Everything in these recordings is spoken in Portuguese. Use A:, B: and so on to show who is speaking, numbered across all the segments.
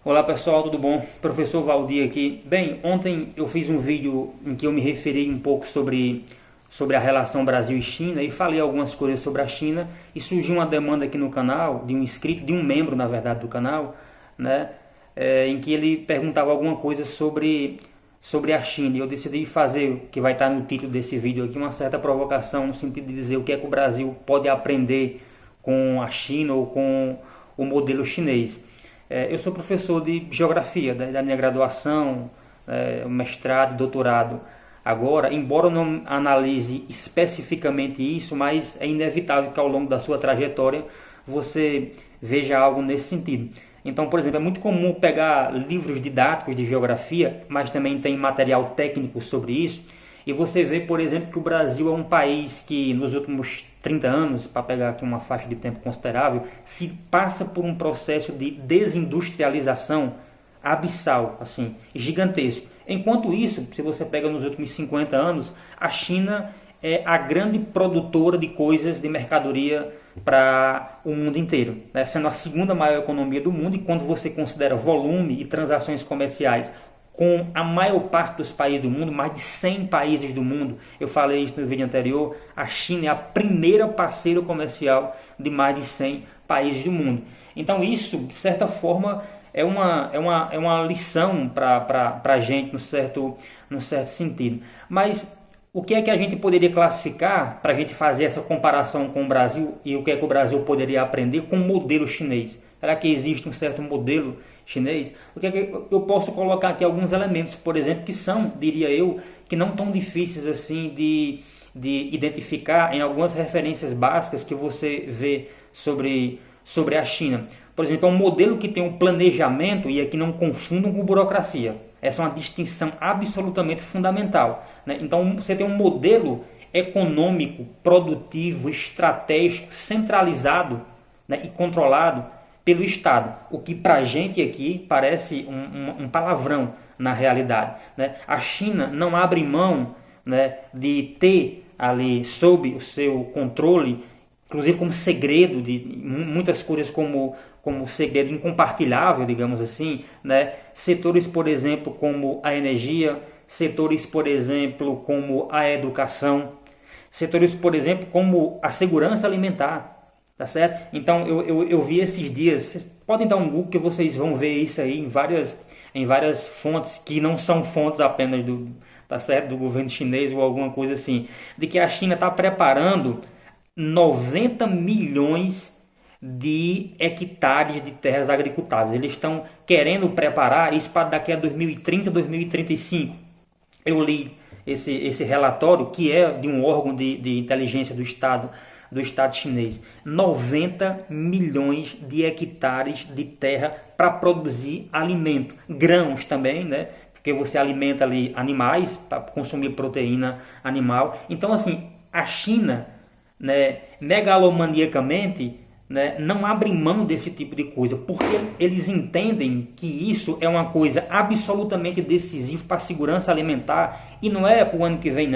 A: Olá pessoal, tudo bom? Professor Valdir aqui. Bem, ontem eu fiz um vídeo em que eu me referi um pouco sobre a relação Brasil e China e falei algumas coisas sobre a China e surgiu uma demanda aqui no canal, de um inscrito, de um membro na verdade do canal, né? Em que ele perguntava alguma coisa sobre a China e eu decidi fazer, que vai estar no título desse vídeo aqui, uma certa provocação no sentido de dizer o que é que o Brasil pode aprender com a China ou com o modelo chinês. Eu sou professor de geografia da minha graduação, mestrado e doutorado. Agora, embora eu não analise especificamente isso, mas é inevitável que ao longo da sua trajetória você veja algo nesse sentido. Então, por exemplo, é muito comum pegar livros didáticos de geografia, mas também tem material técnico sobre isso, e você vê, por exemplo, que o Brasil é um país que nos últimos 30 anos, para pegar aqui uma faixa de tempo considerável, se passa por um processo de desindustrialização abissal, assim, gigantesco. Enquanto isso, se você pega nos últimos 50 anos, a China é a grande produtora de coisas, de mercadoria para o mundo inteiro, né? Sendo a segunda maior economia do mundo, e quando você considera volume e transações comerciais com a maior parte dos países do mundo, mais de 100 países do mundo, eu falei isso no vídeo anterior, a China é a primeira parceira comercial de mais de 100 países do mundo. Então isso, de certa forma, é uma lição para a gente, no certo sentido. Mas o que é que a gente poderia classificar para a gente fazer essa comparação com o Brasil e o que é que o Brasil poderia aprender com o modelo chinês? Será que existe um certo modelo chinês? O que é que eu posso colocar aqui alguns elementos, por exemplo, que são, diria eu, que não tão difíceis assim de identificar em algumas referências básicas que você vê sobre a China. Por exemplo, é um modelo que tem um planejamento, e aqui não confundam com burocracia. Essa é uma distinção absolutamente fundamental, né? Então você tem um modelo econômico, produtivo, estratégico, centralizado, né, e controlado pelo Estado, o que para a gente aqui parece um palavrão na realidade, né? A China não abre mão, né, de ter ali sob o seu controle, inclusive como segredo, de muitas coisas como segredo incompartilhável, digamos assim, né? Setores, por exemplo, como a energia, setores, por exemplo, como a educação, setores, por exemplo, como a segurança alimentar. Tá certo? Então eu vi esses dias, vocês podem dar um Google que vocês vão ver isso aí em várias fontes, que não são fontes apenas tá certo, do governo chinês ou alguma coisa assim, de que a China está preparando 90 milhões de hectares de terras agricultáveis. Eles estão querendo preparar isso para daqui a 2030, 2035. Eu li esse relatório, que é de um órgão de inteligência do Estado chinês. 90 milhões de hectares de terra para produzir alimento, grãos também, né? Porque você alimenta ali animais para consumir proteína animal. Então, assim, a China, né, megalomaniacamente, né, não abre mão desse tipo de coisa, porque eles entendem que isso é uma coisa absolutamente decisiva para a segurança alimentar, e não é para o ano que vem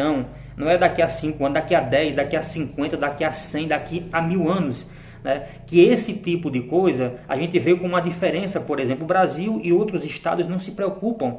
A: não é daqui a 5 anos, daqui a 10, daqui a 50, daqui a 100, daqui a 1000 anos, né? Que esse tipo de coisa a gente vê com uma diferença. Por exemplo, o Brasil e outros estados não se preocupam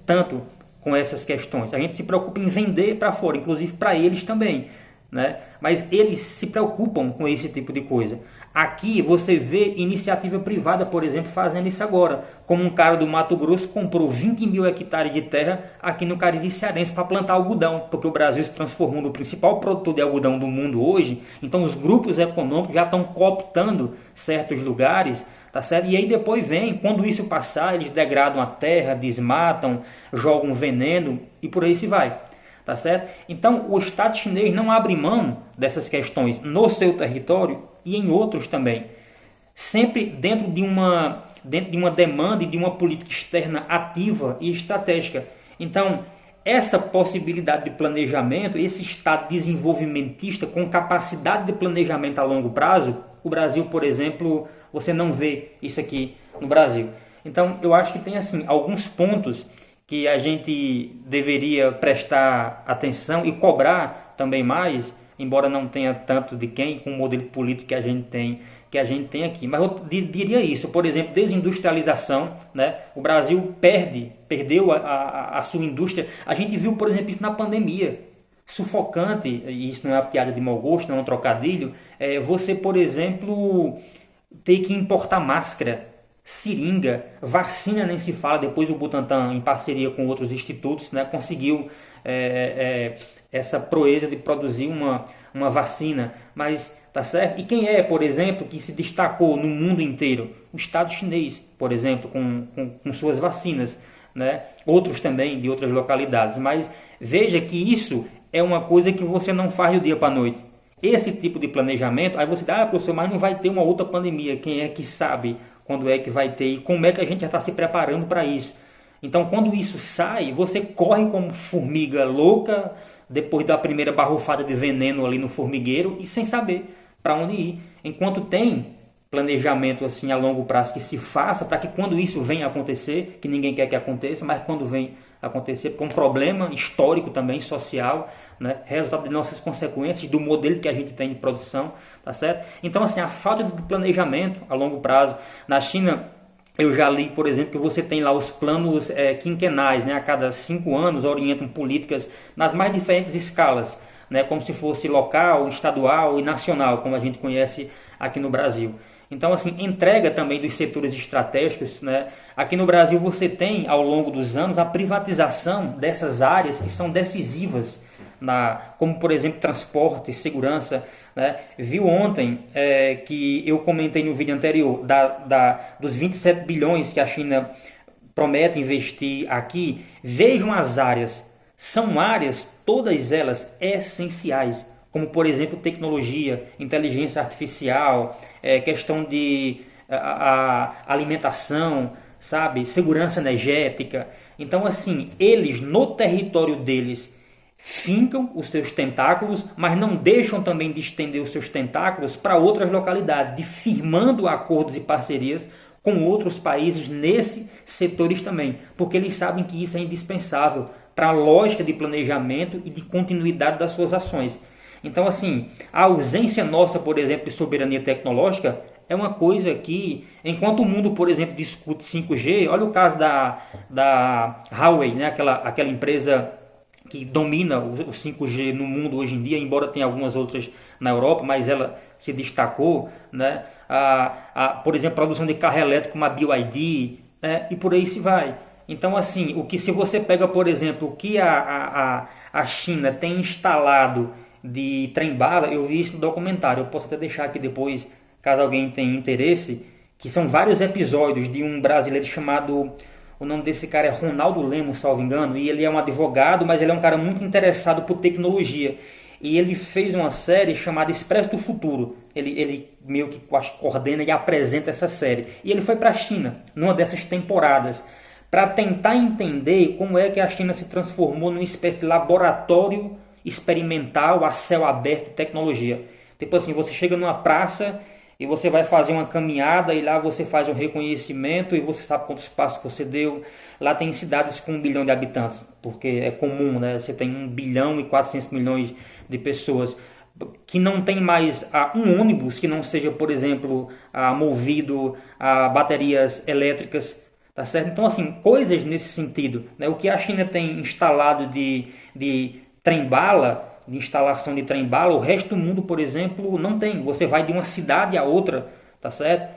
A: tanto com essas questões. A gente se preocupa em vender para fora, inclusive para eles também, né? Mas eles se preocupam com esse tipo de coisa. Aqui você vê iniciativa privada, por exemplo, fazendo isso agora. Como um cara do Mato Grosso comprou 20 mil hectares de terra aqui no Cariri Cearense para plantar algodão, porque o Brasil se transformou no principal produtor de algodão do mundo hoje. Então os grupos econômicos já estão cooptando certos lugares, tá certo? E aí depois vem, quando isso passar, eles degradam a terra, desmatam, jogam veneno e por aí se vai. Tá certo? Então o Estado chinês não abre mão dessas questões no seu território e em outros também, sempre dentro de uma demanda e de uma política externa ativa e estratégica. Então essa possibilidade de planejamento, esse Estado desenvolvimentista com capacidade de planejamento a longo prazo, o Brasil, por exemplo, você não vê isso aqui no Brasil. Então eu acho que tem assim alguns pontos que a gente deveria prestar atenção e cobrar também mais, embora não tenha tanto de quem, com o modelo político que a gente tem que a gente tem aqui. Mas eu diria isso, por exemplo, desindustrialização, né? O Brasil perdeu a sua indústria. A gente viu, por exemplo, isso na pandemia. Sufocante, e isso não é uma piada de mau gosto, não é um trocadilho, você, por exemplo, ter que importar máscara, seringa, vacina nem se fala. Depois o Butantan, em parceria com outros institutos, né, conseguiu essa proeza de produzir uma vacina. Mas tá certo? E quem por exemplo, que se destacou no mundo inteiro? O Estado chinês, por exemplo, com suas vacinas, né? Outros também de outras localidades. Mas veja que isso é uma coisa que você não faz do dia para a noite. Esse tipo de planejamento, aí você diz, professor, mas não vai ter uma outra pandemia. Quem é que sabe quando é que vai ter e como é que a gente já está se preparando para isso? Então, quando isso sai, você corre como formiga louca, depois da primeira barrufada de veneno ali no formigueiro e sem saber para onde ir. Enquanto tem planejamento assim a longo prazo que se faça para que quando isso venha a acontecer, que ninguém quer que aconteça, mas quando vem a acontecer, porque é um problema histórico também, social, né? Resultado de nossas consequências, do modelo que a gente tem de produção, tá certo? Então, assim, a falta de planejamento a longo prazo. Na China, eu já li, por exemplo, que você tem lá os planos quinquenais, né? A cada 5 anos orientam políticas nas mais diferentes escalas, né? Como se fosse local, estadual e nacional, como a gente conhece aqui no Brasil. Então, assim, entrega também dos setores estratégicos, né? Aqui no Brasil você tem, ao longo dos anos, a privatização dessas áreas que são decisivas, como, por exemplo, transporte, segurança, né? Viu ontem que eu comentei no vídeo anterior dos 27 bilhões que a China promete investir aqui. Vejam as áreas. São áreas, todas elas, essenciais, como, por exemplo, tecnologia, inteligência artificial, questão de alimentação, sabe? Segurança energética. Então, assim, eles, no território deles, fincam os seus tentáculos, mas não deixam também de estender os seus tentáculos para outras localidades, de firmando acordos e parcerias com outros países nesses setores também, porque eles sabem que isso é indispensável para a lógica de planejamento e de continuidade das suas ações. Então, assim, a ausência nossa, por exemplo, de soberania tecnológica é uma coisa que, enquanto o mundo, por exemplo, discute 5G, olha o caso da Huawei, né? aquela empresa que domina o 5G no mundo hoje em dia, embora tenha algumas outras na Europa, mas ela se destacou, né? Por exemplo, a produção de carro elétrico como a BYD, e por aí se vai. Então, assim, se você pega, por exemplo, o que a China tem instalado de trem-bala, eu vi isso no documentário, eu posso até deixar aqui depois, caso alguém tenha interesse, que são vários episódios de um brasileiro chamado, o nome desse cara é Ronaldo Lemos, salvo engano, e ele é um advogado, mas ele é um cara muito interessado por tecnologia. E ele fez uma série chamada Expresso do Futuro. Ele meio que coordena e apresenta essa série. E ele foi para a China, numa dessas temporadas, para tentar entender como é que a China se transformou numa espécie de laboratório experimental a céu aberto de tecnologia. Tipo assim, você chega numa praça e você vai fazer uma caminhada e lá você faz um reconhecimento e você sabe quantos passos você deu. Lá tem cidades com 1 bilhão de habitantes, porque é comum, né? Você tem 1 bilhão e 400 milhões de pessoas que não tem mais um ônibus que não seja, por exemplo, movido a baterias elétricas, tá certo? Então, assim, coisas nesse sentido, né? O que a China tem instalado de trem-bala, de instalação de trem-bala, o resto do mundo, por exemplo, não tem. Você vai de uma cidade a outra, tá certo?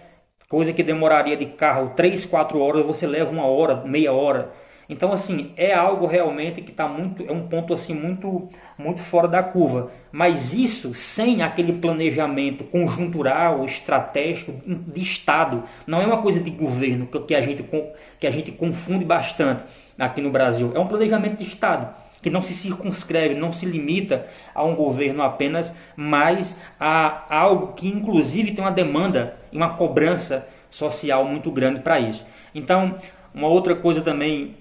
A: Coisa que demoraria de carro 3, 4 horas, você leva 1 hora, meia hora. Então, assim, é algo realmente que é um ponto assim muito, muito fora da curva. Mas isso sem aquele planejamento conjuntural, estratégico de Estado. Não é uma coisa de governo que a gente confunde bastante aqui no Brasil. É um planejamento de Estado, que não se circunscreve, não se limita a um governo apenas, mas a algo que inclusive tem uma demanda e uma cobrança social muito grande para isso. Então, uma outra coisa também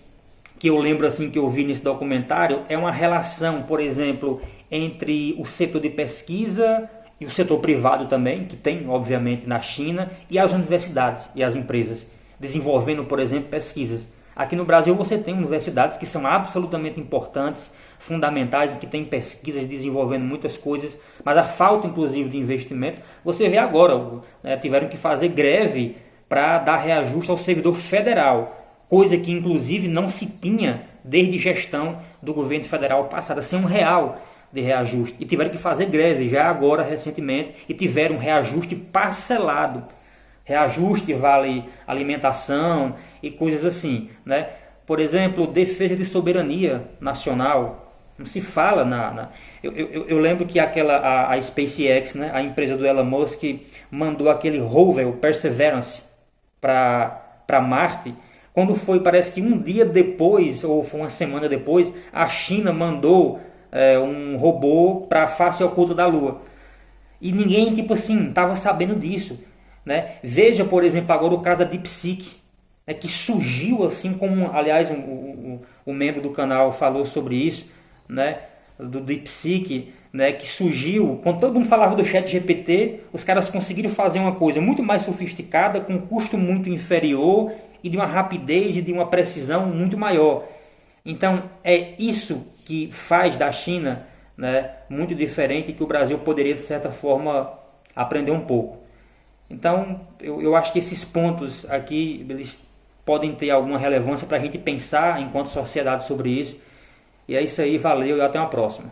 A: que eu lembro assim que eu vi nesse documentário é uma relação, por exemplo, entre o setor de pesquisa e o setor privado também, que tem obviamente na China, e as universidades e as empresas, desenvolvendo, por exemplo, pesquisas. Aqui no Brasil você tem universidades que são absolutamente importantes, fundamentais e que tem pesquisas desenvolvendo muitas coisas, mas a falta inclusive de investimento, você vê agora, né, tiveram que fazer greve para dar reajuste ao servidor federal, coisa que inclusive não se tinha desde gestão do governo federal passada, sem R$ 1 de reajuste, e tiveram que fazer greve já agora recentemente e tiveram um reajuste parcelado. Reajuste vale alimentação e coisas assim, né? Por exemplo, defesa de soberania nacional. Não se fala eu lembro que a SpaceX, né, a empresa do Elon Musk, mandou aquele rover, o Perseverance, para Marte. Quando foi, parece que um dia depois, ou foi uma semana depois, a China mandou um robô para a face oculta da Lua. E ninguém, tipo assim, estava sabendo disso. Né? Veja, por exemplo, agora o caso da DeepSeek, né, que surgiu assim como, aliás, o membro do canal falou sobre isso, né, do DeepSeek, né, que surgiu, quando todo mundo falava do ChatGPT, os caras conseguiram fazer uma coisa muito mais sofisticada, com um custo muito inferior e de uma rapidez e de uma precisão muito maior. Então, é isso que faz da China, né, muito diferente, que o Brasil poderia, de certa forma, aprender um pouco. Então, eu acho que esses pontos aqui, eles podem ter alguma relevância para a gente pensar enquanto sociedade sobre isso. E é isso aí, valeu e até uma próxima.